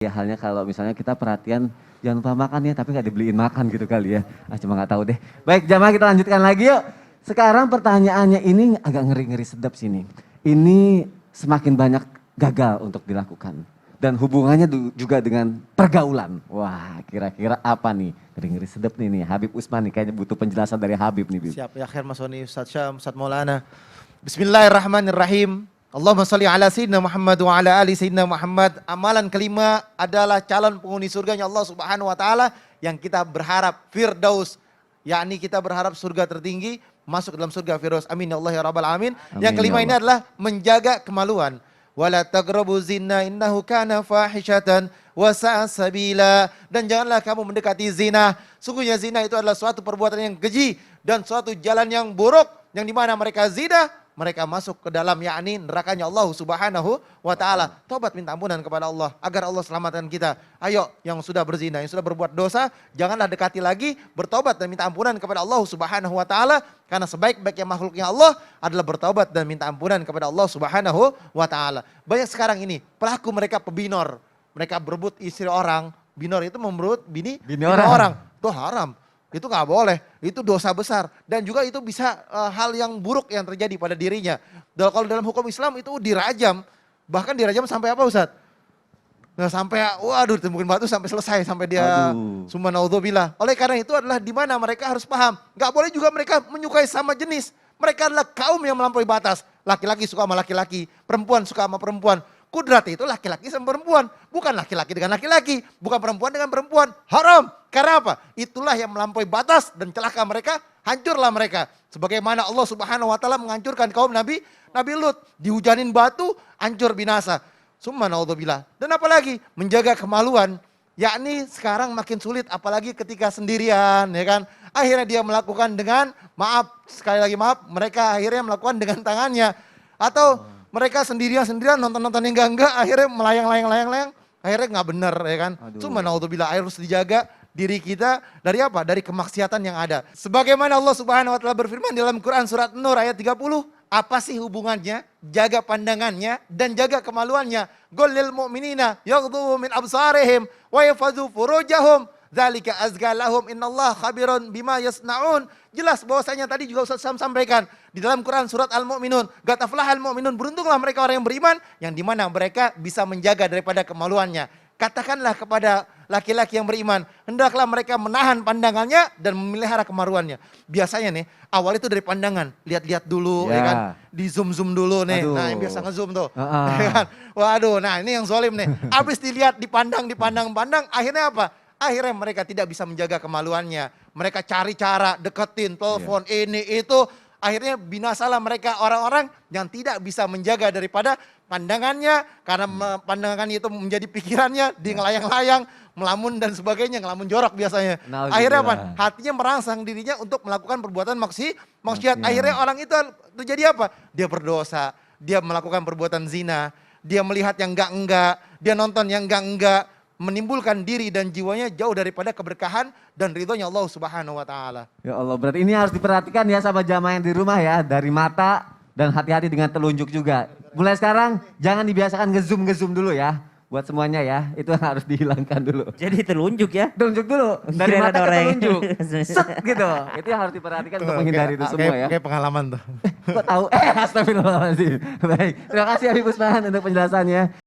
Ya halnya kalau misalnya kita perhatian jangan lupa makan ya, tapi nggak dibeliin makan gitu kali ya. Cuma nggak tahu deh. Baik jamaah kita lanjutkan lagi yuk. Sekarang pertanyaannya ini agak ngeri-ngeri sedap sini. Ini semakin banyak gagal untuk dilakukan. Dan hubungannya juga dengan pergaulan. Wah kira-kira apa nih? Ngeri-ngeri sedap nih Habib Usman nih kayaknya butuh penjelasan dari Habib nih. Bib. Siap ya khair Mas Wani, Ustaz Syam, Ustaz Maulana. Bismillahirrahmanirrahim. Allahumma salli ala Sayyidina Muhammad wa ala ali Sayyidina Muhammad. Amalan kelima adalah calon penghuni surganya Allah Subhanahu wa taala yang kita berharap Firdaus, yakni kita berharap surga tertinggi, masuk dalam surga Firdaus. Amin ya Allah ya rabbal alamin. Yang kelima ini adalah menjaga kemaluan. Wala taqrabu zina innahu kana fahishatan wa sa'a sabila. Dan janganlah kamu mendekati zina. Sungguhnya zina itu adalah suatu perbuatan yang keji dan suatu jalan yang buruk yang dimana mereka zina, mereka masuk ke dalam yakni nerakanya Allah Subhanahu wa taala. Tobat minta ampunan kepada Allah agar Allah selamatkan kita. Ayo yang sudah berzina, yang sudah berbuat dosa, janganlah dekati lagi, bertobat dan minta ampunan kepada Allah Subhanahu wa taala karena sebaik-baiknya makhluknya Allah adalah bertobat dan minta ampunan kepada Allah Subhanahu wa taala. Banyak sekarang ini pelaku mereka pebinor. Mereka berebut istri orang, binor itu merebut bini orang. Itu haram. Itu nggak boleh, itu dosa besar. Dan juga itu bisa hal yang buruk yang terjadi pada dirinya. Dan kalau dalam hukum Islam itu dirajam. Bahkan dirajam sampai apa Ustadz? Nah sampai, waduh ditemukan batu sampai selesai. Sampai dia summa naudzubillah. Oleh karena itu adalah di mana mereka harus paham. Nggak boleh juga mereka menyukai sama jenis. Mereka adalah kaum yang melampaui batas. Laki-laki suka sama laki-laki, perempuan suka sama perempuan. Kudrat itu laki-laki sama perempuan. Bukan laki-laki dengan laki-laki. Bukan perempuan dengan perempuan. Haram. Karena apa? Itulah yang melampaui batas dan celaka mereka. Hancurlah mereka. Sebagaimana Allah Subhanahu wa taala menghancurkan kaum Nabi Lut. Dihujanin batu, hancur binasa. Summa naudzubillah. Dan apalagi? Menjaga kemaluan. Yakni sekarang makin sulit apalagi ketika sendirian. Ya kan? Akhirnya dia melakukan dengan, maaf, sekali lagi maaf. Mereka akhirnya melakukan dengan tangannya. Atau mereka sendirian nonton-nonton yang enggak, akhirnya melayang-layang, akhirnya nggak benar ya kan. Cuma naudzubillah harus dijaga diri kita dari apa? Dari kemaksiatan yang ada. Sebagaimana Allah Subhanahu wa taala berfirman dalam Quran surat Nur ayat 30, apa sih hubungannya? Jaga pandangannya dan jaga kemaluannya. Qul lil mu'minina yaghuddu min absarihim wa yahfazu furujahum. Dzalika azka lahum innallaha khabirun bima yasnaun. Jelas bahwasanya tadi juga Ustaz Sam sampaikan di dalam Quran surat Al-Mu'minun, qad aflahal mu'minun, beruntunglah mereka orang yang beriman yang dimana mereka bisa menjaga daripada kemaluannya. Katakanlah kepada laki-laki yang beriman, hendaklah mereka menahan pandangannya dan memelihara kemaluannya. Biasanya nih, awal itu dari pandangan, lihat-lihat dulu ya kan, di zoom dulu nih. Nah, yang biasa nge-zoom tuh. Ya kan? Waduh, nah ini yang zalim nih. Habis dilihat, dipandang, akhirnya apa? Akhirnya mereka tidak bisa menjaga kemaluannya. Mereka cari cara, deketin, telepon, ini, itu. Akhirnya binasalah mereka orang-orang yang tidak bisa menjaga daripada pandangannya. Karena pandangannya itu menjadi pikirannya, di ngelayang-layang, melamun dan sebagainya, ngelamun jorok biasanya. Akhirnya apa? Hatinya merangsang dirinya untuk melakukan perbuatan maksiat. Akhirnya orang itu terjadi apa? Dia berdosa, dia melakukan perbuatan zina, dia melihat yang enggak-enggak, dia nonton yang enggak-enggak. Menimbulkan diri dan jiwanya jauh daripada keberkahan dan ridhonya Allah Subhanahu wa taala. Ya Allah, berarti ini harus diperhatikan ya sama jamaah yang di rumah ya, dari mata dan hati-hati dengan telunjuk juga. Mulai sekarang jangan dibiasakan ngezoom dulu ya. Buat semuanya ya, itu harus dihilangkan dulu. Jadi telunjuk ya? Telunjuk dulu, dari mata ke telunjuk. Set gitu, itu yang harus diperhatikan untuk menghindari itu semua ya. Kayak pengalaman tuh. Kok tahu? Astagfirullahaladzim. Baik, terima kasih Habib Usman untuk penjelasannya.